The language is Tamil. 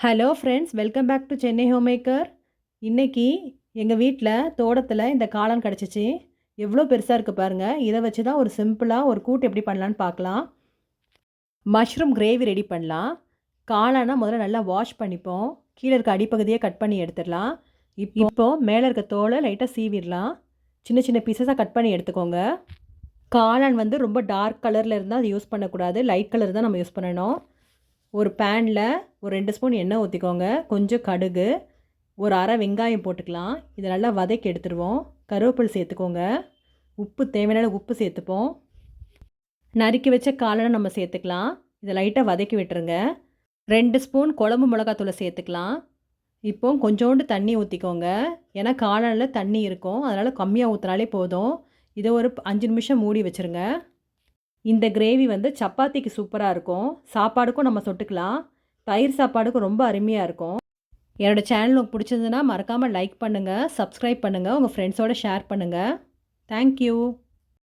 Hello friends, welcome back to Chennai home maker. இன்றைக்கி எங்கள் வீட்டில் தோட்டத்தில் இந்த காளான் கிடச்சிச்சு. எவ்வளோ பெருசாக இருக்குது பாருங்கள். இதை வச்சு தான் ஒரு சிம்பிளாக ஒரு கூட்டு எப்படி பண்ணலான்னு பார்க்கலாம். மஷ்ரூம் கிரேவி ரெடி பண்ணலாம். காளானா முதல்ல நல்லா வாஷ் பண்ணிப்போம். கீழே இருக்க அடிப்பகுதியை கட் பண்ணி எடுத்துடலாம். இப்போ மேலே இருக்க தோலை லைட்டாக சீவிடலாம். சின்ன சின்ன பீசஸாக கட் பண்ணி எடுத்துக்கோங்க. காளான் வந்து ரொம்ப டார்க் கலரில் இருந்தால் அது யூஸ் பண்ணக்கூடாது. லைட் கலர் தான் நம்ம யூஸ் பண்ணணும். ஒரு பேனில் ஒரு 2 ஸ்பூன் எண்ணெய் ஊற்றிக்கோங்க. கொஞ்சம் கடுகு, ஒரு அரை வெங்காயம் போட்டுக்கலாம். இதை நல்லா வதக்கி எடுத்துருவோம். கருவேப்பிலை சேர்த்துக்கோங்க. உப்பு தேவையான உப்பு சேர்த்துப்போம். நறுக்கி வச்ச காளானை நம்ம சேர்த்துக்கலாம். இதை லைட்டாக வதக்கி விட்டுருங்க. 2 ஸ்பூன் குழம்பு மிளகாத்தூளை சேர்த்துக்கலாம். இப்போ கொஞ்சோண்டு தண்ணி ஊற்றிக்கோங்க. ஏன்னா காளானில் தண்ணி இருக்கும், அதனால் கம்மியாக ஊற்றினாலே போதும். இதை ஒரு 5 நிமிஷம் மூடி வச்சுருங்க. இந்த கிரேவி வந்து சப்பாத்திக்கு சூப்பராக இருக்கும். சாப்பாடுக்கும் நம்ம தொட்டுக்கலாம். தயிர் சாப்பாடுக்கும் ரொம்ப அருமையாக இருக்கும். என்னோடய சேனல் உங்களுக்கு பிடிச்சிருந்ததுன்னா மறக்காமல் லைக் பண்ணுங்கள், சப்ஸ்கிரைப் பண்ணுங்கள், உங்கள் ஃப்ரெண்ட்ஸோடு ஷேர் பண்ணுங்கள். தேங்க்யூ.